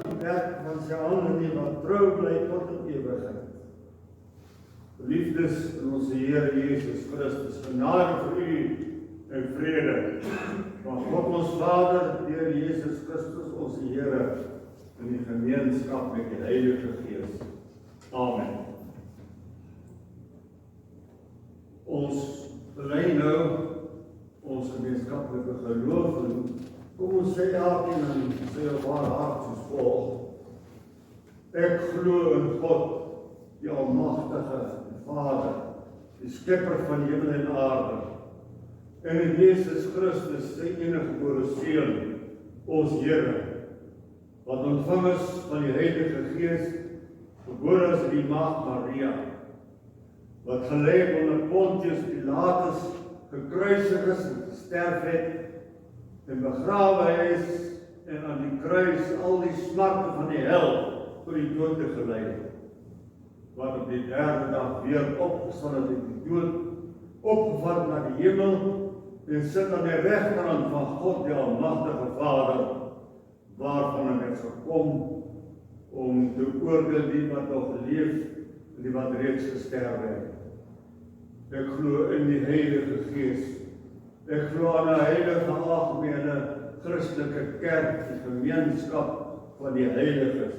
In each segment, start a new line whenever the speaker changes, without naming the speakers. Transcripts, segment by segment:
werk van sy hande nie, wat trou bly tot in ewigheid. Liefdes in ons Here Jesus Christus, genade vir u en vrede van God ons Vader, deur Jesus Christus ons Here, in die gemeenskap met die Heilige Gees. Amen. Ons bely nou ons gemeenskaplike geloof en kom ons sê elkeen in sy ware hart soos volg. Ek glo in God, die Almagtige Vader, die Skepper van hemel en aarde, en in Jesus Christus, sy eniggebore Seun, ons Here, wat ontvang is van die Heilige Gees, gebore as die Maagd Maria, wat gelê onder Pontius Pilatus, gekruisig is en gesterf het, en begrawe is, en aan die kruis al die smarte van die hel vir die dood gelei het, wat op die derde dag weer opgestaan het uit die dood, opgevat na die hemel, en sit aan die regterhand van God, die Almagtige Vader, waarvan hy is gekom, om te oordeel die wat nog leef, en die wat reeds gesterf het. Ek glo in die Heilige Gees. Ek glo aan 'n heilige algemene Christelike kerk, die gemeenskap van die heiliges,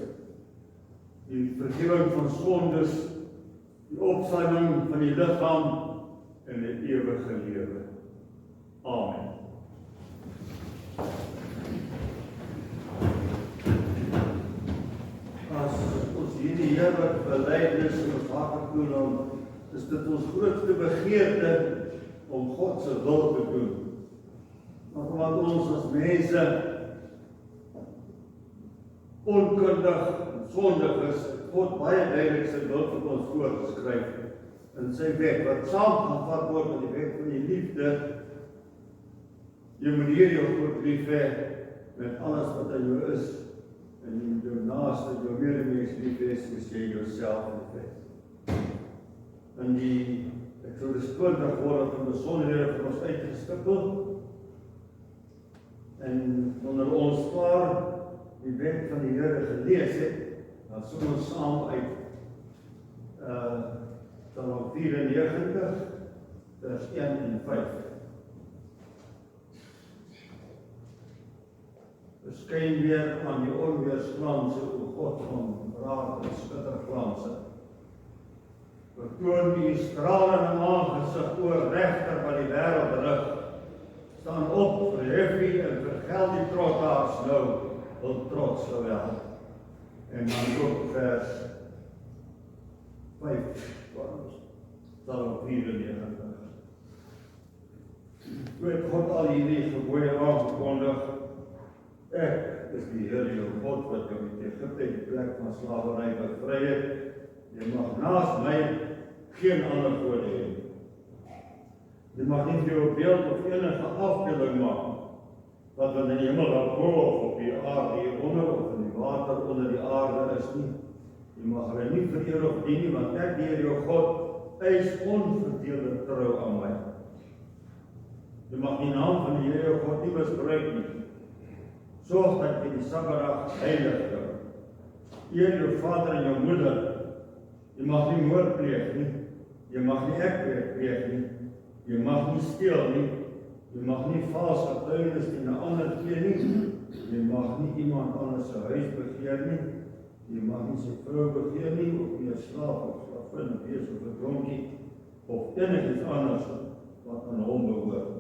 die vergifnis van sondes, die opstanding van die liggaam en die ewige lewe. Amen. As ons hierdie heerlike belydenis in ons harte doen, dan is dit ons grootste begeerte om God se wil te doen. Maar omdat ons as mense onkundig en sondig is, God baie duidelik sy wil vir ons voorgeskryf in sy wet, wat saamgevat word met die wet van die liefde. Jy moet hier jou God lief hê met alles wat in jou is, en jou naaste, jou medemens lief hê, soos jy jouself lief hê. In die Exodus 20 word van besonderhede vir ons uitgestippel, en wanneer ons klaar die wet van die Here gelees het, dan som ons saam uit Psalm 94, vers 1 en 5. Verskyn weer aan die onweersglanse, o God van raad en skitterglanse. Vertoon die stralende aangesig oor regter wat die wêreld rig. Staan op, verhef u en vergeld die trottaars nou, wil trots sowel. En dan ook vers 5, Psalm 94. Toe het God al hierdie gebooie aangekondig, ek is die Here jou God wat jou uit Egipte die plek van slawerny bevry het. Jy mag naas my geen ander gode hê. Jy mag nie vir jou 'n beeld of enige afbeelding maak, wat in die hemel daarbo of op die aarde hieronder of in die water onder die aarde is nie. Jy mag hulle nie vereer of dien nie, want ek, die Here jou God, eis onverdeelde trou aan my. Jy mag die naam van die Here jou God nie misbruik nie. Sorg dat jy die Sabbatdag heilig hou. Eer jou vader en jou moeder. Jy mag nie moord pleeg nie. Jy mag nie egbreek pleeg nie. Jy mag nie steel nie. Jy mag nie vals getuienis teen 'n ander gee nie. Jy mag nie iemand anders se huis begeer nie. Jy mag nie sy vrou begeer nie, of nie 'n slaaf of slavin wees of 'n dronkie, of enigiets anders wat aan hom behoort.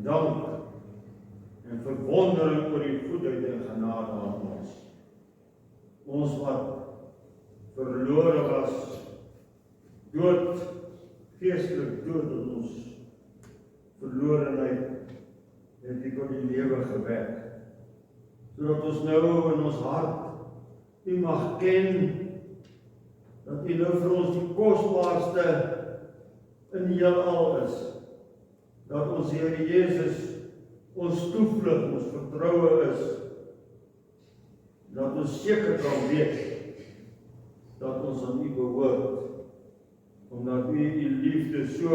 dank en verwondering oor die goedheid en genade aan ons. Ons wat verlore was, dood, geestelik dood in ons verlorenheid, het U tot die lewe gewek, sodat ons nou in ons hart U mag ken, dat U nou vir ons die kosbaarste in die heelal is, dat ons Here Jesus ons toevlug, ons vertroue is, dat ons seker kan weet, dat ons aan U behoort, omdat U die liefde so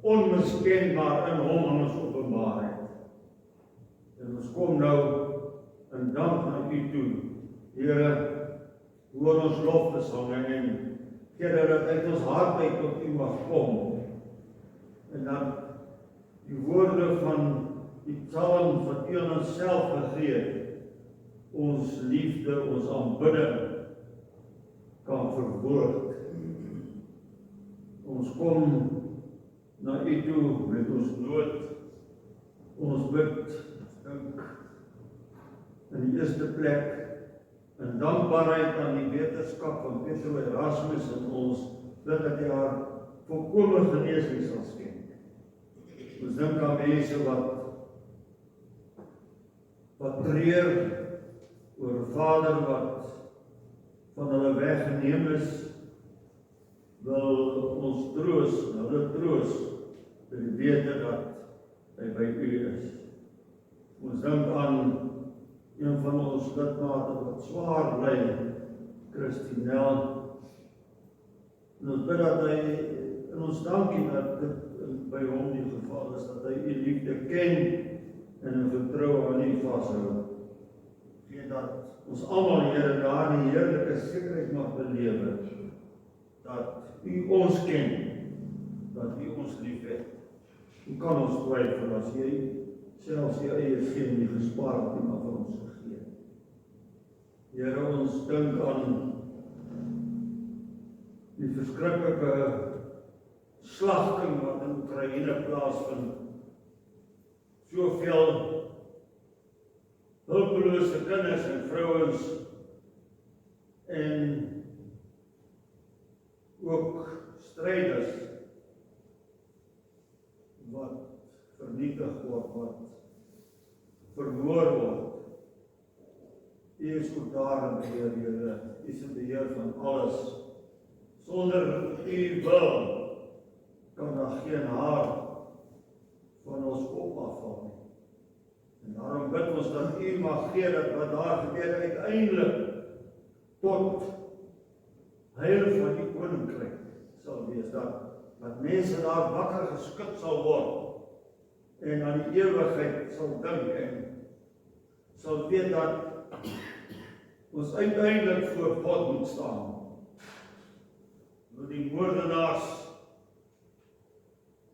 onmiskenbaar in Hom aan ons openbaar het. En ons kom nou in dank na U toe, Here, hoor ons lofbesang en Here, dat uit ons hart uit tot U mag kom, en dat die woorde van die psalms wat U aan onsself gegee het, ons liefde, ons aanbidding kan verwoord. Ons kom na U toe met ons nood, ons bid, dink in die eerste plek in dankbaarheid aan die wetenskap van Petro Erasmus en ons bid dat hy haar volkome genesing sal skenk. Ons dink aan mense wat treur oor 'n vader wat van hulle weggeneem is, wil ons troos, hulle troos, vir die wete dat hy by U is. Ons dink aan een van ons lidmate wat swaar ly, Christinel, en ons bid dat hy, en ons dankie dat dit by hom die geval is, dat hy U liefde ken, en in vertroue aan U vashou. Gee dat ons almal, Here, daar die heerlike sekerheid mag belewe, dat U ons ken, dat U ons lief het. Hoe kan ons twyfel as Jy selfs U eie seun nie gespaar het nie, maar vir ons gegee? Here, ons dink aan die verskriklike slagting wat in Oekraïne plaasvind. Soveel hulpelose kinders en vrouens en ook stryders wat vernietig word, wat vermoor word. U is ook daar in beheer, Here. U is in beheer van alles. Sonder U wil kan daar geen haar van ons kop afval nie. En daarom bid ons dat U mag gee dat wat daar gebeur uiteindelik tot heil van die koninkryk sal wees, dat mense daar wakker geskik sal word en aan die ewigheid sal dink en sal weet dat ons uiteindelik voor God moet staan. Met die moordenaars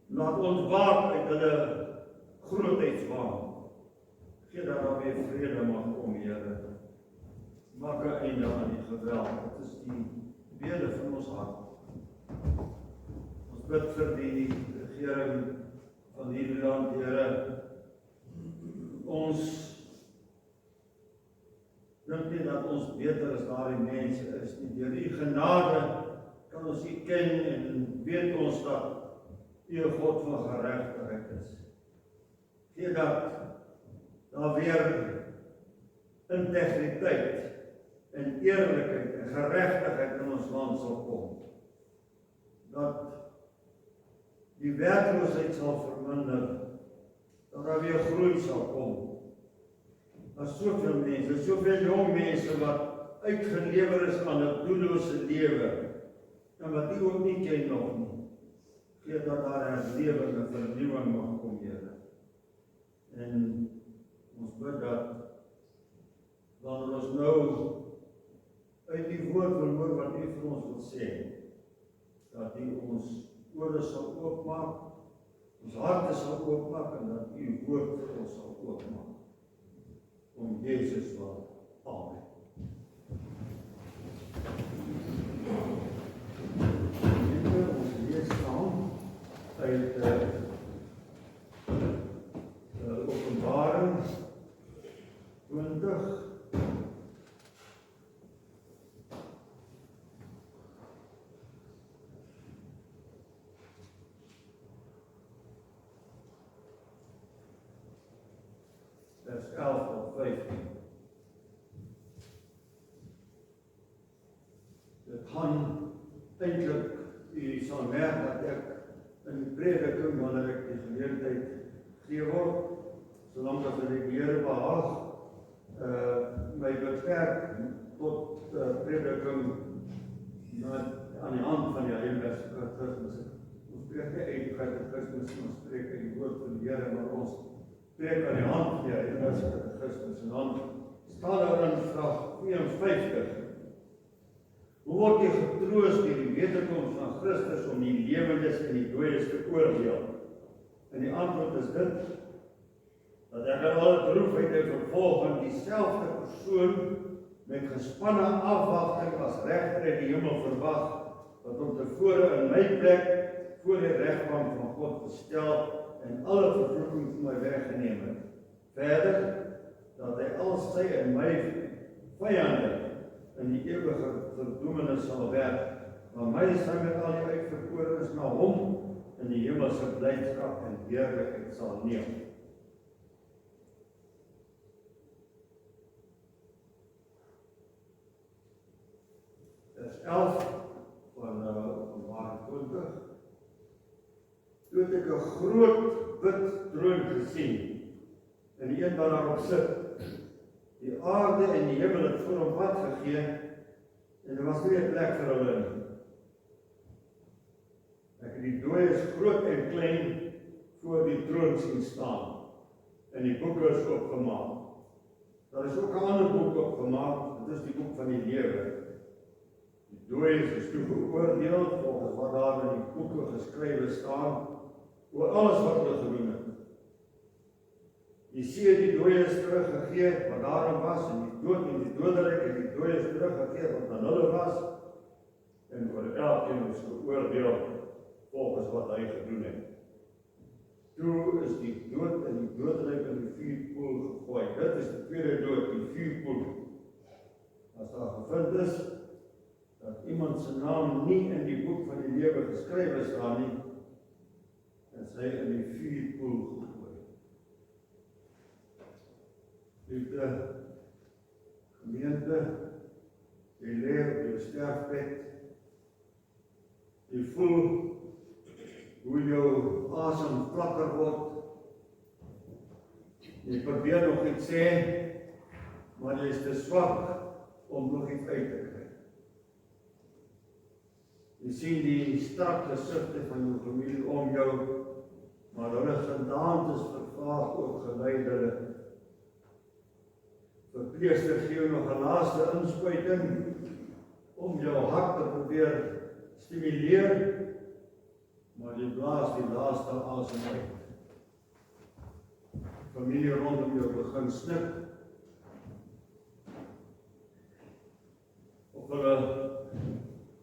laat ontwaak uit hulle grootheidswaan. Gee dat daar weer vrede mag kom, Here. Maak 'n einde aan die geweld. Dit is die bede van ons hart. Ons bid vir die regering van hierdie land, Here. Ons dink nie dat ons beter as daardie mense is nie. Deur U genade kan ons U ken en weet ons dat U 'n God van geregtigheid is. Gee dat daar weer integriteit en eerlikheid en geregtigheid in ons land sal kom. Dat die werkloosheid sal verminder, dat daar weer groei sal kom. Daar is soveel mense, soveel jong mense wat uitgelewer is aan 'n doellose lewe, en wat U ook nie ken nog nie. Gee dat daar herlewing en vernuwing mag kom, Here. En ons bid dat wanneer ons nou uit die woord wil hoor wat U vir ons wil sê, dat U ons ore sal oopmaak, ons harte sal oopmaak en dat U woord vir ons sal oopmaak. Om Jezus wil. Amen. Ons lees saam uit vers 11 tot 15. Dit gaan eintlik, u sal merk dat ek in die prediking, wanneer ek die geleentheid gee word, solank as die Here behaag, my beperk tot prediking aan die hand van die Heilige Christus. Ons spreek nie uit Christus, ons spreek uit die woord van die Here, maar ons spreek aan die hand van die Heilige Christus. En dan staan daar in vraag 52, hoe word jy getroos deur die wederkoms van Christus om die lewendes en die dooies te oordeel? En die antwoord is dit, dat ek in alle droefheid en vervolging dieselfde persoon met gespanne afwagting as regter in die hemel verwag, wat om tevore in my plek voor die regbank van God gestel en alle vervloeking van my weggeneem het. Verder, dat hy al sy en my vyande in die ewige verdoemenis sal werp, maar my saam met al die uitverkorenes na hom in die hemelse blydskap en heerlikheid sal neem. Vers 11 van Openbaring 20. Toe het ek 'n groot wit troon gesien, en die een wat daarop sit. Die aarde en die hemel het voor hom pad gegee, en daar was nie 'n plek vir hulle nie. Ek het die dooies groot en klein voor die troon sien staan, en die boeke is opgemaak. Daar is ook 'n ander boek opgemaak, dit is die boek van die lewe. Die dooies is toe geoordeel volgens wat daar in die boeke geskrywe staan, oor alles wat hulle gedoen het. Die see het die dooies teruggegee wat daarin was, en die dood en die doderyk het die dooies teruggegee wat aan hulle was, en oor elkeen is geoordeel volgens wat hy gedoen het. Toe is die dood en die doderyk in die vuurpoel gegooi. Dit is die tweede dood, die vuurpoel. As daar gevind is dat iemand se naam nie in die boek van die lewe geskrywe staan nie, is hy in die vuurpoel gegooi. Liefde gemeente, jy lê op jou sterfbed, jy voel hoe jou asem vlakker word, jy probeer nog iets sê, maar jy is te swak om nog iets uit te kry. Jy sien die strakke sigte van jou familie om jou, maar hulle gedaantes vervaag ook geleidelik. Verpleegster gee jou nog 'n laaste inspuiting om jou hart te probeer stimuleer, maar jy blaas die laaste asem uit. Familie rondom jou begin snik, of hulle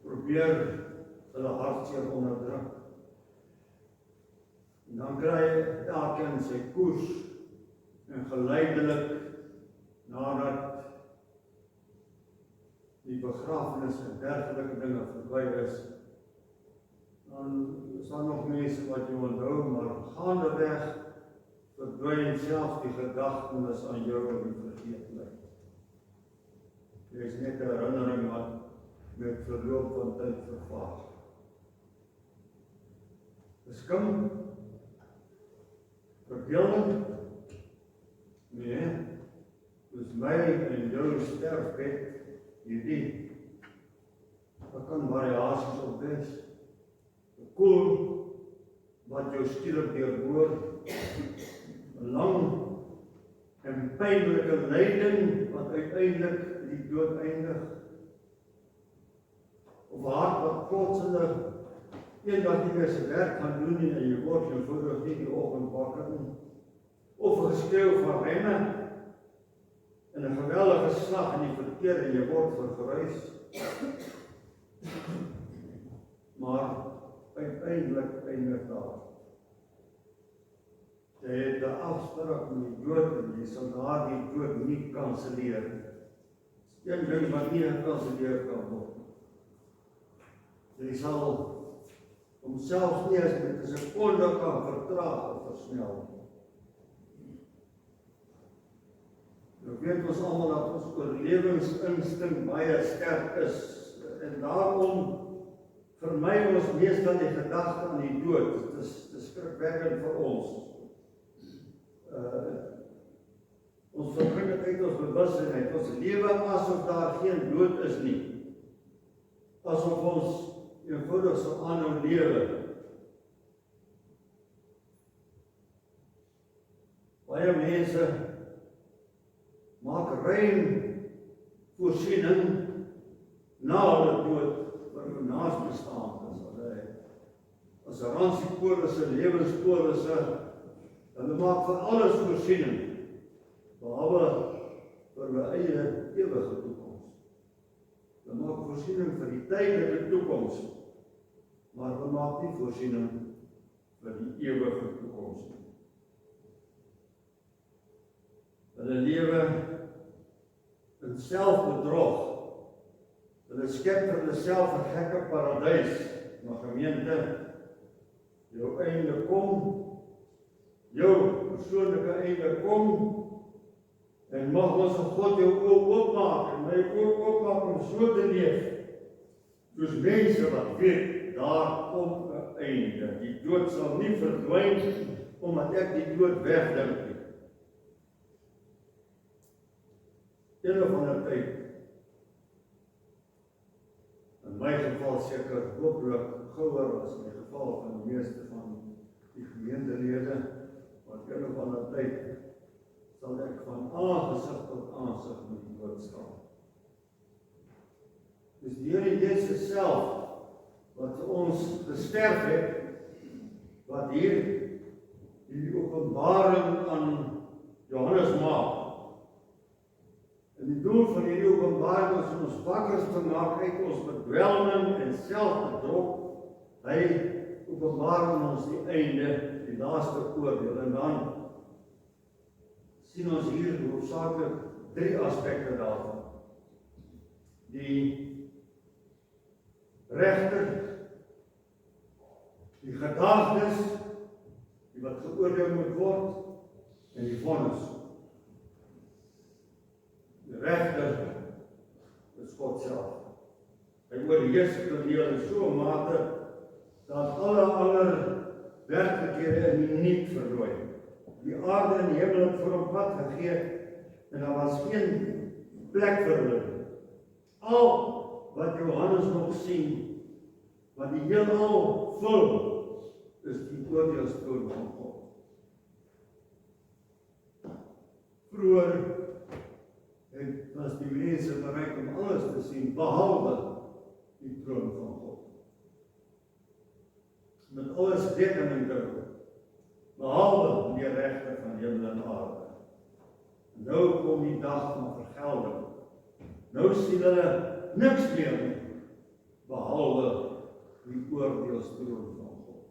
probeer hulle hartseer onderdruk. En dan kry elkeen sy koers, en geleidelik nadat die begrafenis en dergelike dinge verby is, dan is daar nog mense wat jy onthou, maar gaandeweg verdwyn selfs die gedagtenis aan jou in die vergeetlikheid. Jy is net 'n herinnering wat met verloop van tyd vervaag. Beskim, verdeling, nee, dus my en jou sterfbed, hierdie, wat kan variasies op wees, koel, wat jou skielik deurboor, 'n lang en pynlike lyding, wat uiteindelik die dood eindig, of 'n hart wat plotselik eendag nie meer sy werk gaan doen nie, en jy word eenvoudig nie die oggend wakker nie, of 'n geskreeu van remme, en 'n geweldige slag in die verkeer, en jy word vergruis. Maar uiteindelik eindig daar. Jy het 'n afspraak met die dood, en jy sal daardie dood nie kanselleer nie. Een ding wat nie gekanselleer kan word. Jy sal homself nie as met 'n sekonde kan vertraag of versnel. weet ons almal dat ons oorlewingsinstink baie sterk is, en daarom vermy ons meestal die gedagte aan die dood. Dit is skrikwekkend vir ons. Ons verbring dit uit ons bewusheid, ons lewe asof daar geen dood is nie. Asof ons eenvoudig sal aanhou lewe. Baie mense maak ruim voorsiening na hulle dood vir hulle naasbestaandes. As 'n ransiepolisse, lewenspolisse, hulle maak vir alles voorsiening, behalwe vir hulle eie ewige toekoms. Hulle maak voorsiening vir die tydelike toekoms, maar hulle maak nie voorsiening vir die ewige toekoms nie. Hulle lewe in selfbedrog. Hulle skep vir hulle self 'n gekke paradys. Maar gemeente, jou einde kom, jou persoonlike einde kom, en mag ons God jou oë oopmaak, en my oë oopmaak om so te leef, soos mense wat weet, daar kom 'n einde. Die dood sal nie verdwyn, omdat ek die dood wegdink nie. Een of ander tyd, in my geval seker hopelik gouer as in die geval van die meeste van die gemeentelede, want een of ander tyd sal ek van aangesig tot aangesig met die dood staan. Dis die Here Jesus self wat vir ons gesterf het, wat hier die openbaring aan Johannes maak. En die doel van hierdie openbaring is om ons wakker te maak uit ons bedwelming en selfbedrog. Hy openbaar ons die einde, die laaste oordeel. En dan sien ons hier hoofsaaklik 3 aspekte daarvan. Die regter, die gedagtes, die wat geoordeel moet word, en die vonnis. Die regter is God self. Hy oorheers die toneel in so 'n mate dat alle ander werklikhede in die niet verdwyn. Die aarde en die hemel het vir hom pad gegee, en daar was geen plek vir hulle. Al wat Johannes nog sien, wat die heelal vul, is die oordeelstroon van God. Vroeger was die mense bereid om alles te sien, behalwe die troon van God. Met alles rekening te hou, behalwe die regter van hemel en aarde. Nou kom die dag van vergelding. Nou sien hulle niks meer nie, behalwe die oordeelstroon van God.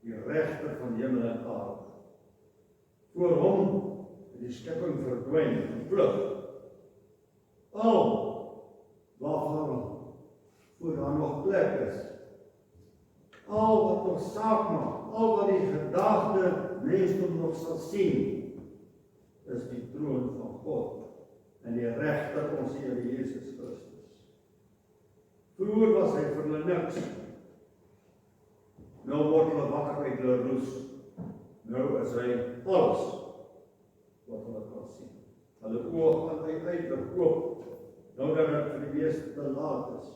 Die regter van hemel en aarde. Voor hom die skepping verdwyn, vlug. Al waarvan voor daar nog plek is, al wat nog saak maak, al wat die gedagte mensdom nog sal sien, is die troon van God en die regter ons Here Jesus Christus. Vroeger was hy vir hulle niks. Nou word hulle wakker uit hulle roes. Nou is hy alles wat hulle kan sien. Hulle oë gaan uit oop, nou dat dit vir die meeste te laat is.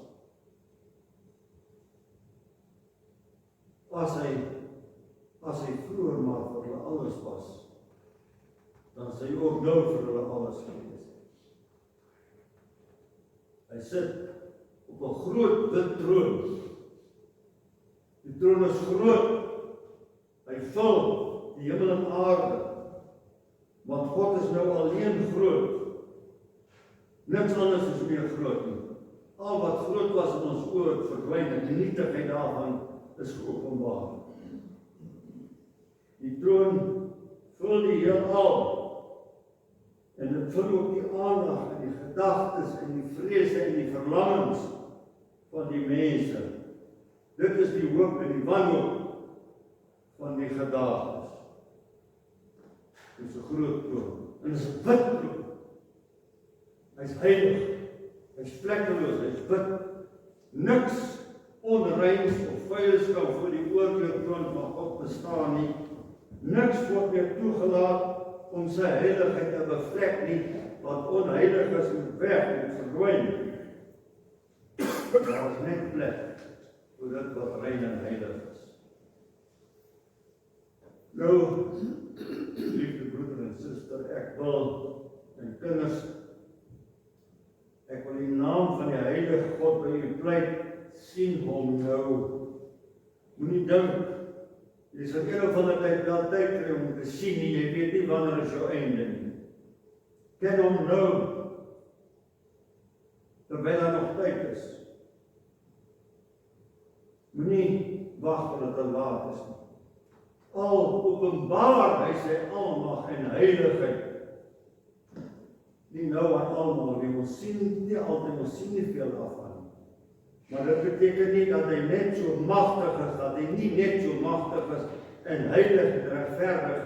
As hy vroeger maar vir hulle alles was, dan sê hy ook nou vir hulle alles gewees. Hy sit op 'n groot wit troon. Die troon is groot. Hy vul die hemel en aarde. Want God is nou alleen groot. Niks anders is meer groot nie. Al wat groot was in ons oë verdwyn en die nietigheid daarvan is geopenbaar. Die troon vul die heelal. En dit vul ook die aandag en die gedagtes en die vrese en die verlangens van die mense. Dit is die hoop en die wanhoop van die gedagtes. Dis 'n groot troon. En dis 'n wit troon. Hy's heilig. Hy's vlekkeloos, hy's wit. Niks onreins of vuils kan voor die oordeeltroon van God bestaan nie. Niks word meer toegelaat om sy heiligheid te bevlek nie, wat onheilig is moet weg en verdwyn. Daar is net plek vir dit wat rein en heilig is. Nou, liefde broeder en suster, ek wil, en kinders, ek wil die naam van die heilige God by u pleit, sien hom nou. Moenie dink, jy sal een of ander tyd wel tyd kry om te sien nie, jy weet nie wanneer is jou einde nie. Ken hom nou, terwyl daar nog tyd is. Moenie wag tot dit te laat is nie. Al openbaar hy sy almag en heiligheid. Nie nou aan almal, wie ons sien nie altyd, ons sien nie veel daarvan. Maar dit beteken nie dat hy net so magtig is, dat hy nie net so magtig is en heilig en regverdig,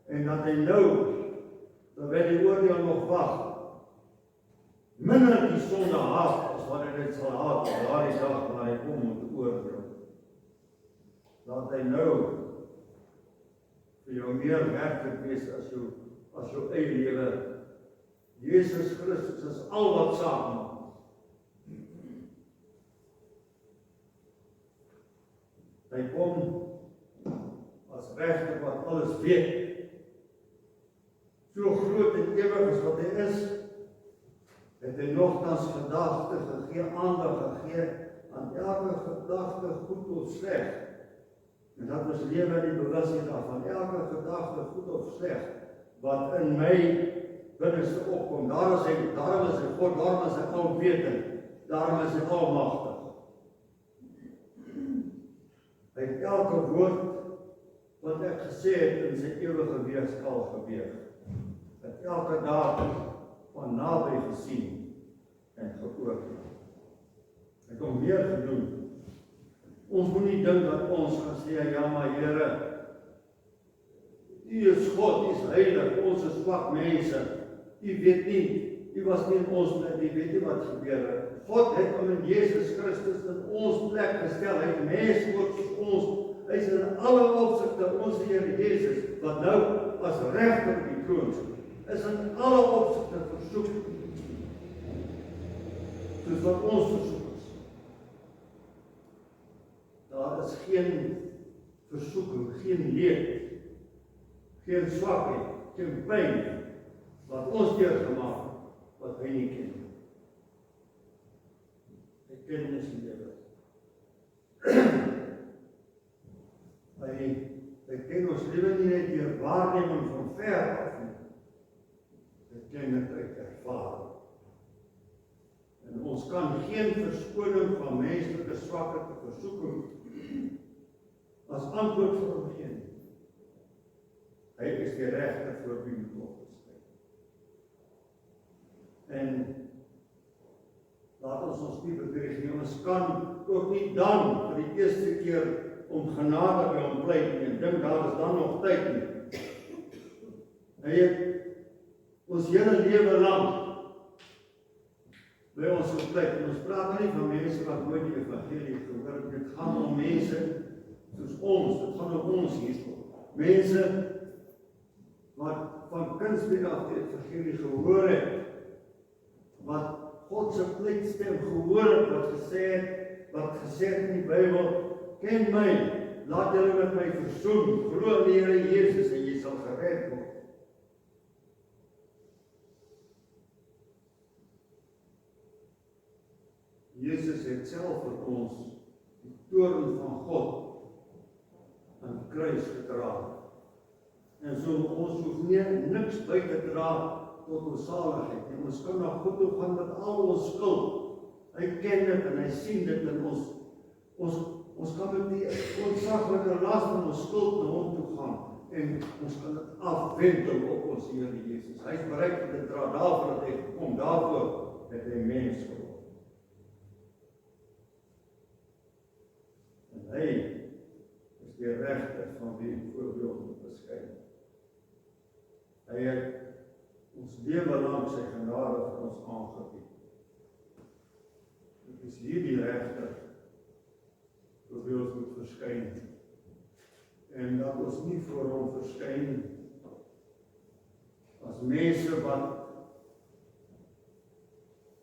en dat hy nou, terwyl die oordeel nog wag, minder die sonde haat, as wat hy dit sal haat, daardie dag, waar hy kom om te oordeel. Laat hy nou vir jou meer werklik wees as jou eie lewe. Jesus Christus is al wat saak maak. Hy kom as regter wat alles weet. So groot en ewig as wat hy is, het hy nogtans gedagte gegee, aandag gegee aan elke gedagte, goed of sleg. En dat ons lewe in die bewusheid daarvan, elke gedagte, goed of sleg, wat in my binneste opkom. Daarom is hy God, daarom is hy alwetend, daarom is hy almagtig. Hy het elke woord wat ek gesê het in sy ewige weegskaal geweeg. Het elke dag van naby gesien en geoordeel. Hy het hom meer gedoen. Ons moet nie dink dat ons gaan sê, ja maar Here, U is God, U is heilig, ons is swak mense. U weet nie, U was nie in ons plek, U weet nie wat gebeur het. God het hom in Jesus Christus in ons plek gestel, hy het mens word soos ons, hy is in alle opsigte ons Here Jesus, wat nou as regter op die troon is in alle opsigte versoek, soos wat ons versoek is. Daar is geen versoeking, geen leed, geen swakheid, geen pyn, wat ons deurgemaak het, wat hy nie ken. Hy ken ons lewe. Hy ken ons lewe nie net deur waarneming van ver af nie. Hy ken dit uit ervaring. En ons kan geen verskoning van menslike swakheid of versoeking as antwoord vir hom gee. Hy is die regter voor wie moet opgestel. En laat ons nie bedrieg nie, ons kan ook nie dan vir die eerste keer om genade by hom pleit nie, en dink daar is dan nog tyd nie. Hy het ons hele lewe lang by ons gepleit, en ons praat nou nie van mense wat nooit die evangelie gehoor het, dit gaan om mense soos ons, dit gaan om ons hierso. Mense wat van kindsbeen af die evangelie gehoor het, wat God se pleitstem gehoor het, wat gesê het in die Bybel, ken my, laat julle met my versoen, glo in die Here Jesus en jy sal gered word. Jesus het self vir ons die toorn van God aan die kruis gedra. En so ons hoef niks by te dra tot ons saligheid. En ons kan na God toe gaan met al ons skuld. Hy ken dit en hy sien dit in ons. Ons kan met die ontsaglike las van ons skuld na hom toe gaan. En ons kan dit afwendel op ons Here Jesus. Hy is bereid om te dra, daarvoor het hy gekom, daarvoor het hy mens geword. En hy is die regter van wie voorbeeld moet beskei. lewe lang sy genade vir ons aangebied. Dit is hierdie regter voor wie ons moet verskyn. En dat ons nie voor hom verskyn as mense wat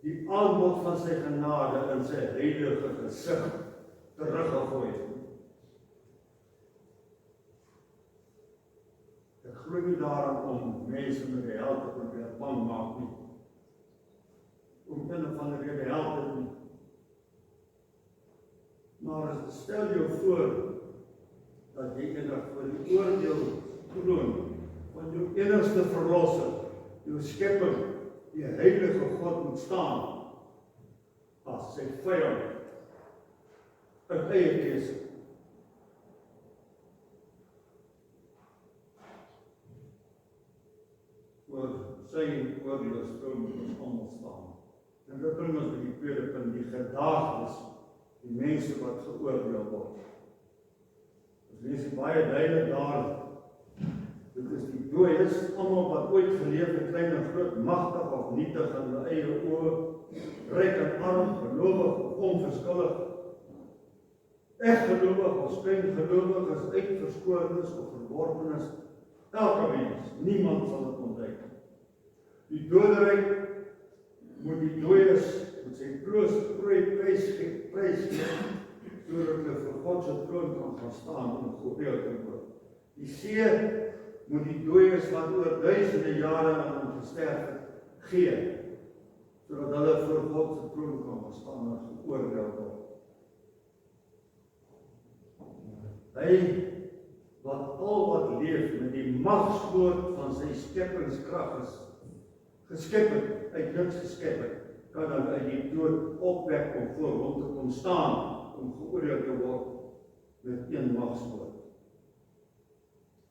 die aanbod van sy genade in sy heilige gesig teruggegooi het. Ek glo nie daaraan om mense met die hel te probeer bang maak nie. Om een of ander rede hel te doen. Maar stel jou voor dat jy eendag voor die oordeel troon van jou enigste verlosser, jou skepper, die heilige God moet staan as sy vyand uit eie keuse. Oor sy oordeelstroon moet ons almal staan. En dit bring ons by die tweede punt, die gedagtes, die mense wat geoordeel word. Ons lees baie duidelik daar, dit is die dooies, almal wat ooit geleef het, klein en groot, magtig of nietig in hulle eie oë, ryk en arm, gelowig of onverskillig, gelowig of skyngelowig, is uitverskoordes of verworpenes, elke mens, niemand sal dit ontduik. Die doderyk moet die dooies met sy prooi prys gee, sodat hulle vir God se troon kan gaan staan en geoordeel kan word. Die see moet die dooies wat oor duisende jare aan hom gesterf het, gee, sodat hulle voor God se troon kan gaan staan en geoordeel word. Hy wat al wat leef met die magswoord van sy skeppingskrag is, geskep het, uit niks geskep het, kan dan uit die dood opwek om voor hom te kom staan, om geoordeel te word met een magswoord.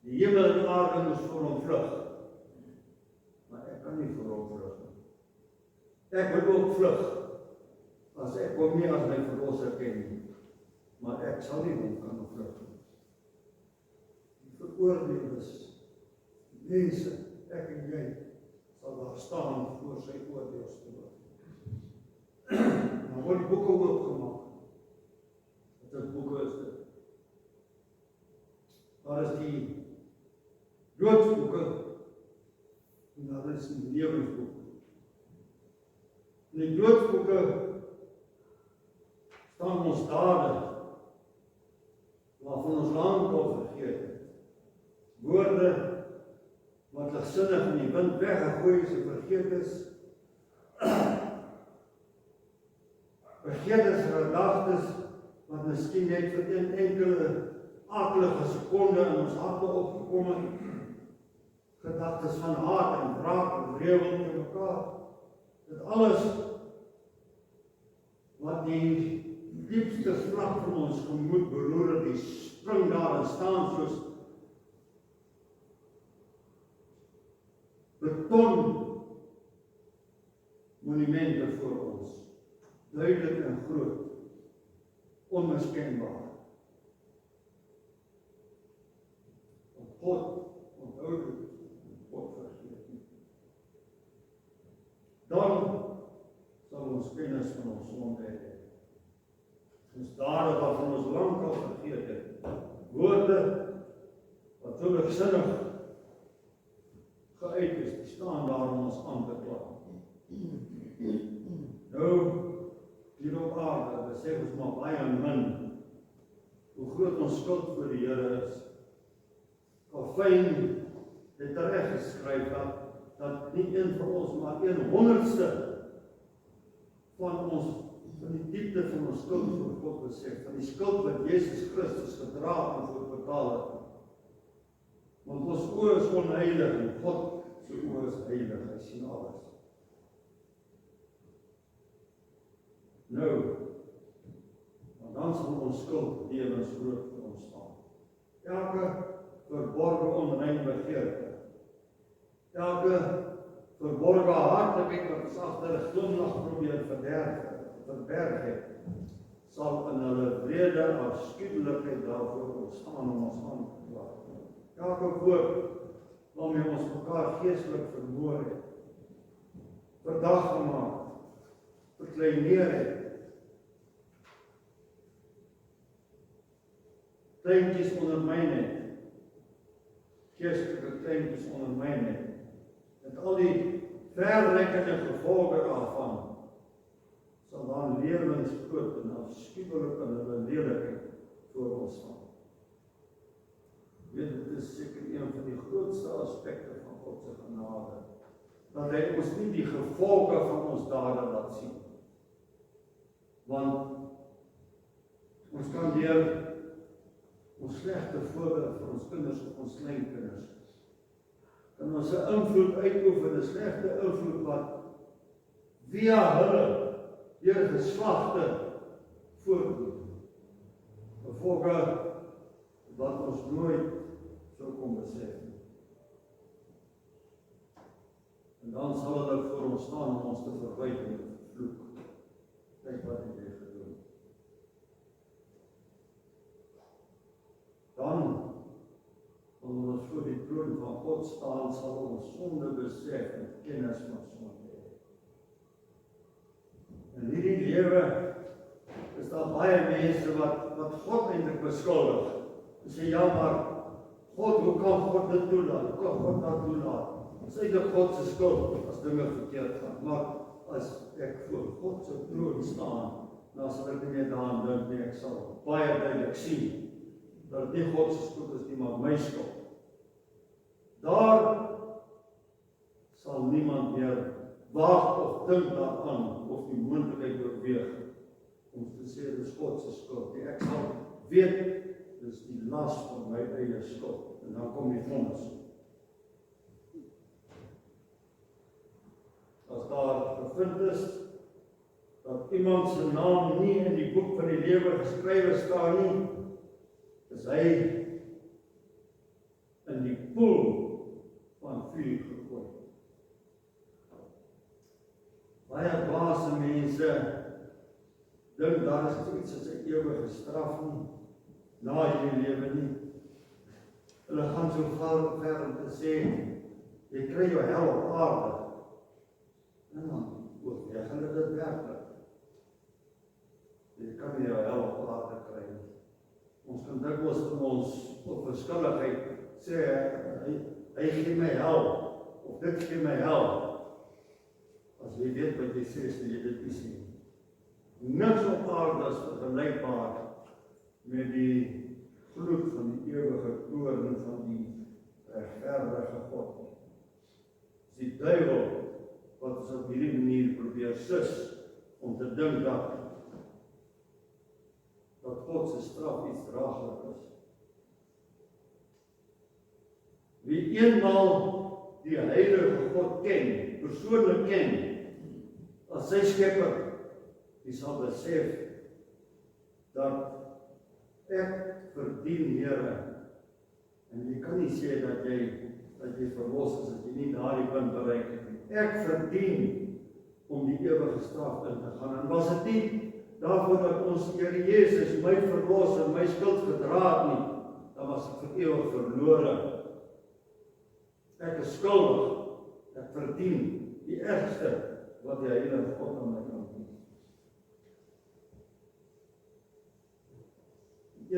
Die hemel en aarde moes voor hom vlug, maar ek kan nie voor hom vlug nie. Ek wil ook vlug, as ek hom nie as my verlosser ken nie, maar ek sal nie hom kan vlug nie. Die veroordeeldes, mense, ek en jy, sal daar staan voor sy oordeelstroon. Dan word die boeke oopgemaak. Wat is boeke is dit? Daar is die doodsboeke en daar is die lewensboeke. In die doodsboeke staan ons dade waarvan ons lank al vergeet het. Woorde wat ligsinnig in die wind weggegooi is en vergeet is. Vergeet is gedagtes wat miskien net vir een enkele akelige sekonde in ons harte opgekom het. Gedagtes van haat en wraak en wrevel te mekaar. Dit alles wat die diepste vlak van ons gemoed beroer, die spring daar en staan soos beton monumente voor ons, duidelik en groot, onmiskenbaar. Want God onthou dit, God vergeet nie. Dan sal ons kennis van ons sonde hê. Ons dade waarvan ons lank al vergeet het, woorde wat so ligsinnig geuit is, die staan daar om ons aan te kla. Nou, hier op aarde, besef ons maar baie min, hoe groot ons skuld voor die Here is. Calvin het reg geskryf dat nie een van ons, maar 1/100ste van ons, van die diepte van ons skuld voor God besef, van die skuld wat Jesus Christus gedra en voor betaal het. Want ons oë is onheilig en God se oë is heilig, hy sien alles. Nou, want dan sal ons skuld lewensgroot vir ons staan. Elke verborge onrein begeerte, elke verborge hartlikheid wat ons agter 'n glimlag probeer verberg het, sal in hulle wrede afskuwelikheid daarvoor ontstaan om ons aan te kla. Elke woord waarmee ons mekaar geestelik vermoor het, verdag gemaak, verkleineer het. Kleintjies ondermyn het, geestelike kleintjies ondermyn het, met al die verrekkende gevolge daarvan, sal dan lewensgroot en afskuwelik en hulle lelikheid voor ons staan. Weet, dit is seker een van die grootste aspekte van God se genade, dat hy ons nie die gevolge van ons dade laat sien. Want ons kan deur ons slegte voorbeeld vir ons kinders of ons kleinkinders, kan ons 'n invloed uitoefen, 'n slegte invloed wat via hulle deur geslagte voortloop. Gevolge wat ons nooit sou kon besef nie. En dan sal hulle voor ons staan om ons te verwyte en te vloek. Kyk wat het jy gedoen. Dan, wanneer ons voor die troon van God staan, sal ons sonde besef en kennis van sonde hê. In hierdie lewe is daar baie mense wat God eintlik beskuldig. En sê, ja, maar God, hoe kan God dit toelaat? Hoe kan God dat toelaat? Dit is eintlik God se skuld as dinge verkeerd gaan. Maar as ek voor God se troon staan, dan sal ek nie meer daaraan dink nie. Ek sal baie duidelik sien dat nie God se skuld is nie, maar my skuld. Daar sal niemand meer waag of dink daaraan of die moontlikheid oorweeg om te sê dis God se skuld. Ek sal weet dis die las van my eie skuld. En dan kom die vonnis. As daar bevind is dat iemand se naam nie in die boek van die lewe geskrywe staan nie, is hy in die poel van vuur gegooi. Baie dwaase mense dink daar is iets as 'n ewige straf nie, na hierdie lewe nie. Hulle gaan so ver om te sê, jy kry jou hel op aarde. En dan oorweeg hulle dit werklik. Jy kan nie jou hel op aarde kry nie. Ons kan dikwels in ons onverskilligheid sê, hy gee my hel, of dit gee my hel. As jy weet wat jy sê, sê jy dit nie sien. Niks op aarde is vergelykbaar met die gloed van die ewige toorn van die regverdige God. Dis die duiwel wat ons op hierdie manier probeer sus om te dink dat God se straf iets draaglik is. Wie eenmaal die heilige God ken, persoonlik ken, as sy skepper, die sal besef dat ek verdien, Here, en jy kan nie sê dat jy verlos is, dat jy nie daardie punt bereik het nie. Ek verdien om die ewige straf in te gaan, en was dit nie daarvoor dat ons Here Jesus my verlos en my skuld gedra het nie, dan was ek vir ewig verlore. Ek is skuldig, ek verdien die ergste wat die heilige God aan my kan doen. Die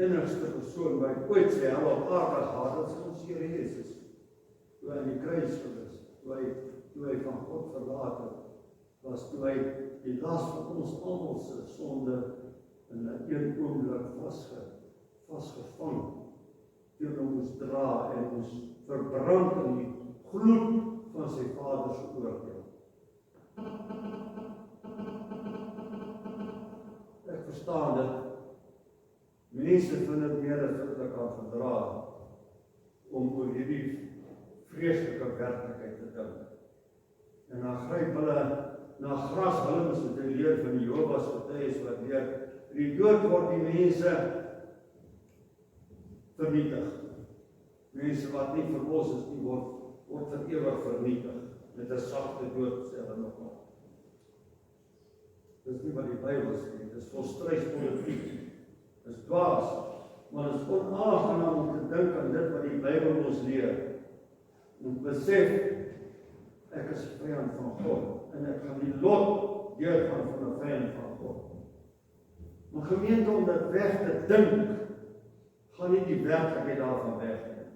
enigste persoon wat ooit sy hel op aarde gehad, dit is ons Here Jesus. Toe hy aan die kruis is, toe hy van God verlaat het, was toe hy die las van ons almal se sonde in 'n oomblik vasgevang, teen hom moes dra en ons verbrand in die gloed van sy Vader se oordeel. Ek verstaan dit. Mense vind dit meer as wat hulle kan verdra om oor hierdie vreeslike werklikheid te dink. En dan gryp hulle na grashalms wat hulle leer van die Jehovah's getuies wat leer, in die dood word die mense vernietig. Mense wat nie verlos is nie, word vir ewig vernietig. Met 'n sagte dood, sê hulle nog. Dis nie wat die Bybel sê, dis volstreeks politiek. Dis dwaas, maar dit is onaangenaam om te dink aan dit wat die Bybel ons leer. Om besef ek is vyand van God, en ek gaan die lot deurgaan van 'n vyand van God. Maar gemeente, om dit weg te dink, gaan nie die werklikheid daarvan wegneem.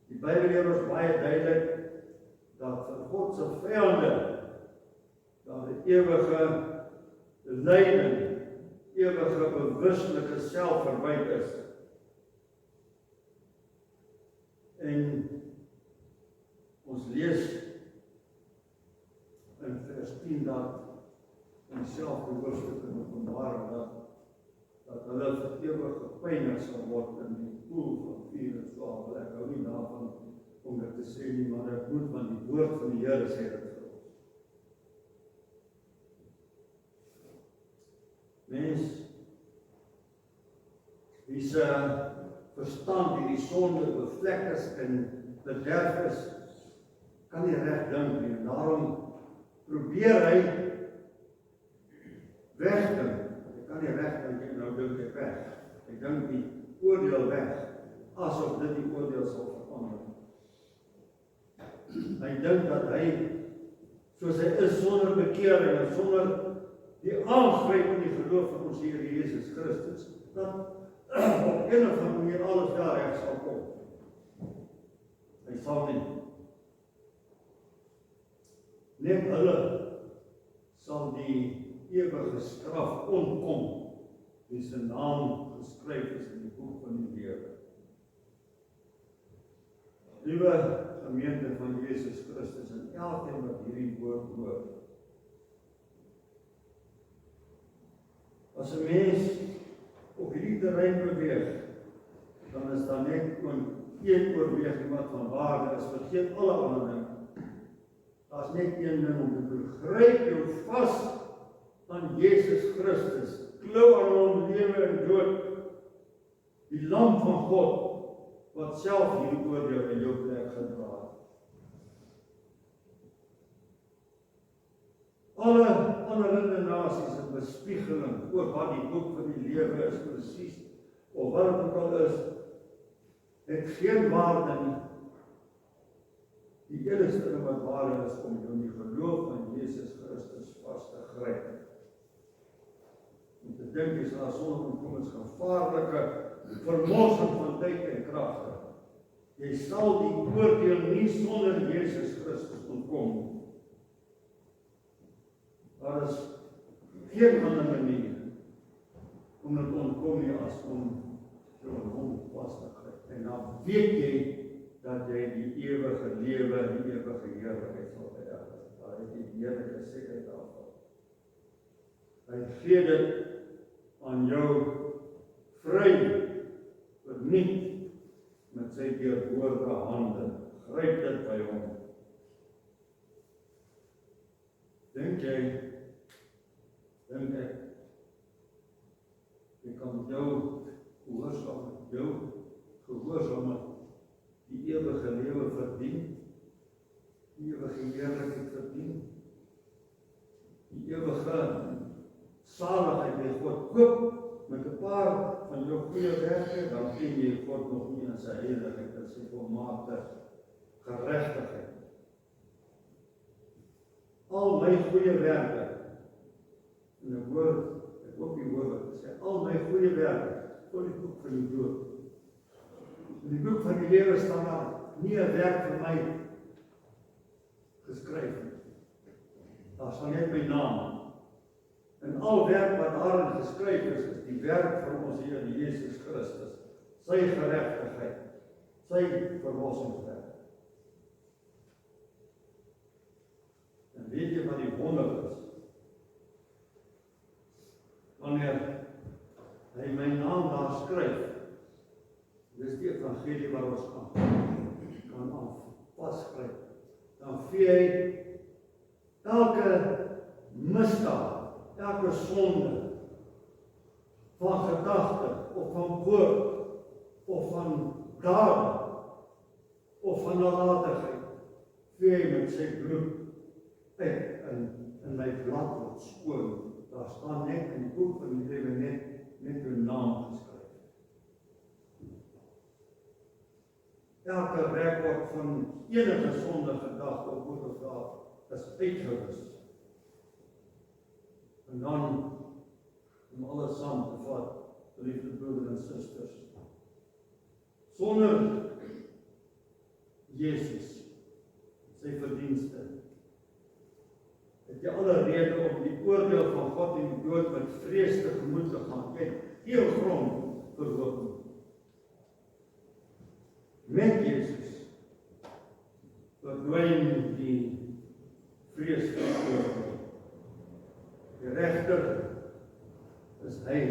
Die Bybel leer ons baie duidelik, dat vir God se vyande, daar 'n ewige lyding, ewige bewuslike selfverwyte is. En ons lees in vers 10 dat in dieselfde hoofstuk in Openbaring dat hulle vir ewig gepynig sal word in die poel van vuur en swavel. Ek hou nie daarvan om dit te sê nie, maar ek moet, want die woord van die Here sê dit vir ons. Mens, wie se verstand hierdie sonde bevlek is en bederf is, kan nie reg dink nie. En daarom probeer hy wegdink. Hy kan nie reg dink en nou dink hy weg. Hy dink die oordeel weg, asof dit die oordeel sal verander. Hy dink dat hy, soos hy is, sonder bekering en sonder die aangryp in die geloof van ons Here Jesus Christus, dat op een of ander manier alles daar reg sal kom. Hy sal nie. Net hulle sal die ewige straf ontkom, wie se naam geskryf is in die boek van die lewe. Liewe gemeente van Jesus Christus, en elkeen wat hierdie woord hoor, as 'n mens op hierdie terrein beweeg, dan is daar net een oorweging wat van waarde is, vergeet alle ander dinge. Daar is net een ding om te doen. Gryp jou vas aan Jesus Christus. Klou aan hom lewe en dood. Die lam van God, wat self hierdie oordeel in jou plek gedra het. Alle ander redenasies en bespiegeling oor wat die boek van die lewe is presies, of wat het ook al is, het geen waarde nie. Die enigste ding wat waarde is om jou in die geloof van Jesus Christus vas te gryp. Om te dink is daar sonder ontkoms gevaarlike vermorsing van tyd en kragte. Jy sal die oordeel nie sonder Jesus Christus ontkom. Daar is geen ander manier om dit ontkom nie as om jou in hom vas te gryp. En dan weet jy dat jy die ewige lewe en die ewige heerlikheid sal beerwe. Daar is die heerlike sekerheid daarvan. Hy gee dit aan jou vry, verniet met sy deurboorde hande. Gryp dit by hom. Dink ek, jy kan jou gehoorsaam die ewige lewe verdien, die ewige heerlikheid verdien, die ewige saligheid by God koop met 'n paar van jou goeie werke, dan ken jy God nog nie in sy heiligheid en sy volmaakte geregtigheid. Al my goeie werke, en ek hoop die woord sê, al my goeie werke, tot die boek van die dood. In die boek van die lewe staan daar nie 'n werk vir my geskryf nie. Daar staan net my naam. En al werk wat daarin geskryf is die werk van ons Here Jesus Christus, sy geregtigheid, sy verlossingswerk. En weet jy wat die wonder is? Wanneer hy my naam daar skryf, dis die evangelie wat ons kan vasgryp, dan vee hy elke misdaad, elke sonde, van gedagte, of van woord, of van dade, of van nalatigheid, vee hy met sy bloed uit in my blad word skoon. Daar staan net in die boek van die lewe net uw naam geskryf. elke rekord van enige sondige gedagte of woord is uitgewis. En dan, om alles saam te vat, geliefde broeders en susters, sonder Jesus, sy verdienste, het jy alle rede om die oordeel van God en die dood met vrees tegemoet te gaan. Jy het heel grond vir hoop. Met Jesus verdwyn die vrees vir die oordeel. Die regter is hy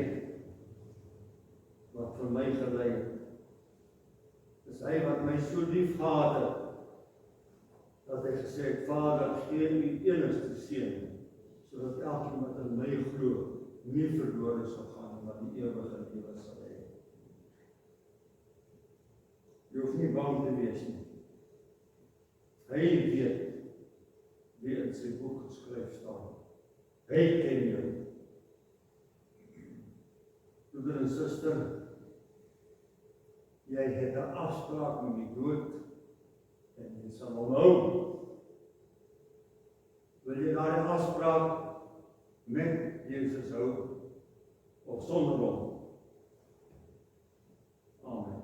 wat vir my gelei het. Dis hy wat my so lief gehad het, dat hy gesê het, Vader, gee u enigste seun, sodat elkeen wat in my glo, nie verlore sal gaan, maar die ewige lewe sal hê. Jy hoef nie bang te wees nie. Hy weet wie in sy boek geskryf staan. Hy ken jou. Broeder en suster, jy het 'n afspraak met die dood, en jy sal hom hou. Wil jy daardie afspraak met Jesus hou, of sonder hom? Amen.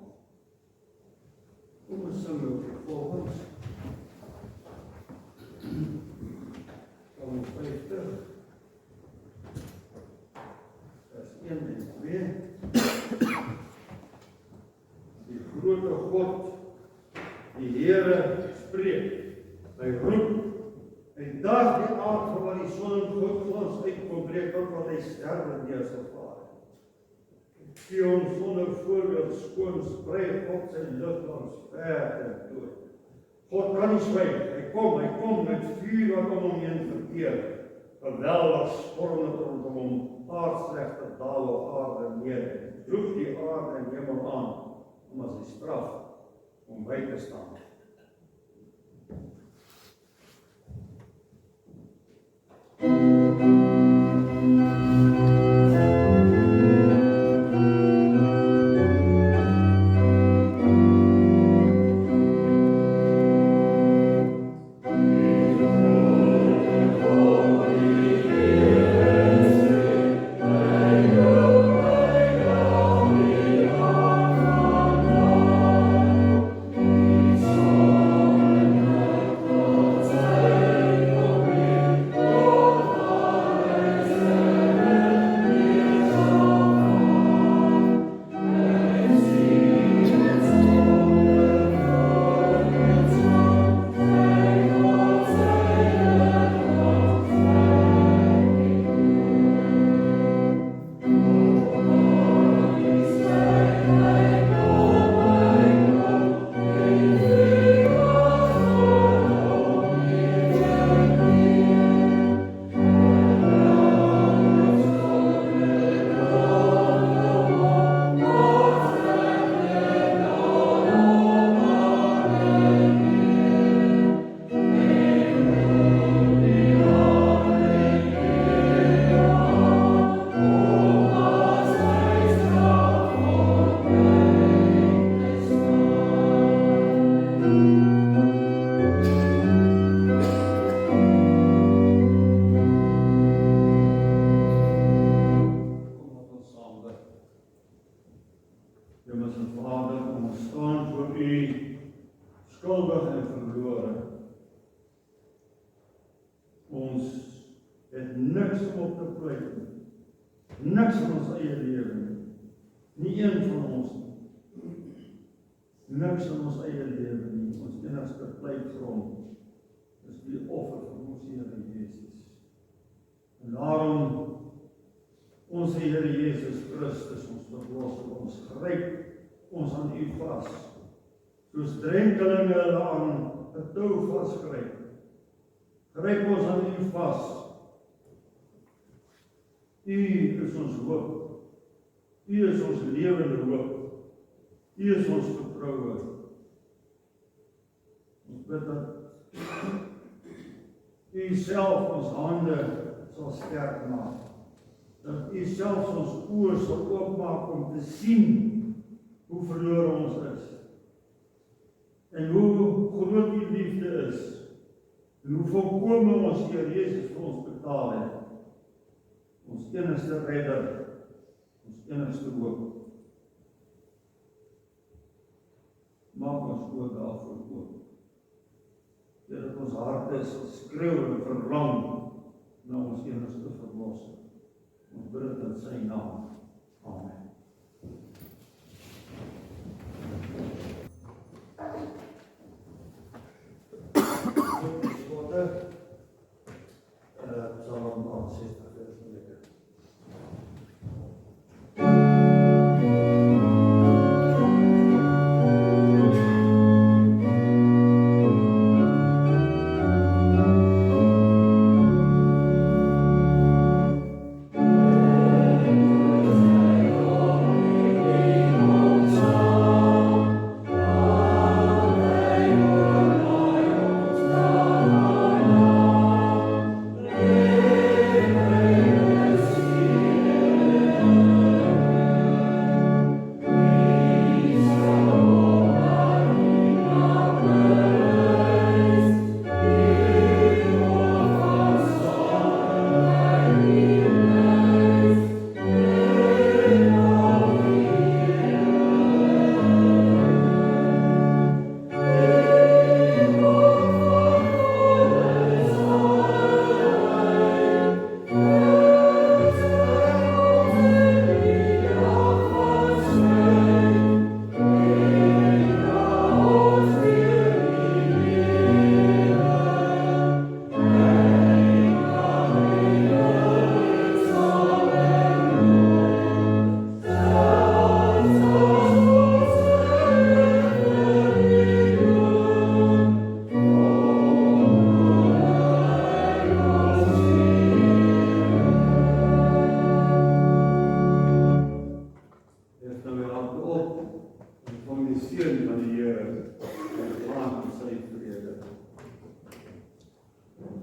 Kom ons sing nou vervolgens. Psalm 50, vers 1 en 2. Die grote God, die Here spreek, hy roep, hy daag die aard van wat die son en God glans uitkom breek, tot wat hy sterwe neer sal vaar. Sion sonder voorbeeld skoon, sprei God sy lig langs ver en dood. God kan nie swyg, hy kom met vuur wat om hom heen verkeer, geweldig stormend rondom hom, aardsregter daal op aarde neer, roep die aarde en hemel aan, om as die straf om by te staan. Niks van ons eie lewe nie een van ons nie. Niks van ons eie lewe nie. Ons enigste pleitgrond is die offer van ons Here Jesus. En daarom ons Here Jesus Christus, ons verlosser, ons gryp ons aan U vas, soos drenkelinge hulle aan 'n tou vasgryp. Gryp ons aan U vas. U is ons hoop. U is ons lewende hoop. U is ons vertroue. Ons bid dat U self ons hande sal sterk maak. Dat U self ons oë sal oopmaak om te sien hoe verlore ons is. En hoe volkome ons Here Jesus vir ons betaal het. Ons enigste redder, ons enigste hoop. Maak ons oor daarvoor oop. Dat ons harte sal skreeu en verlang na ons enigste verlosser. Ons bid dit in sy naam. Amen. Psalm 68, vers 9.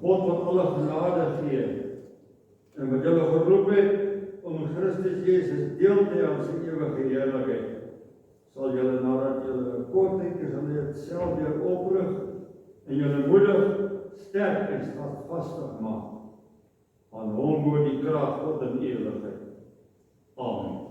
God wat alle genade gee en wat julle geroep het om in Christus Jesus deel te hê aan sy ewige heerlikheid, sal julle nadat julle 'n kort tydjie gelede self weer oprig en julle moedig, sterk en standvastig maak. Aan hom moet die krag tot in ewigheid. Amen.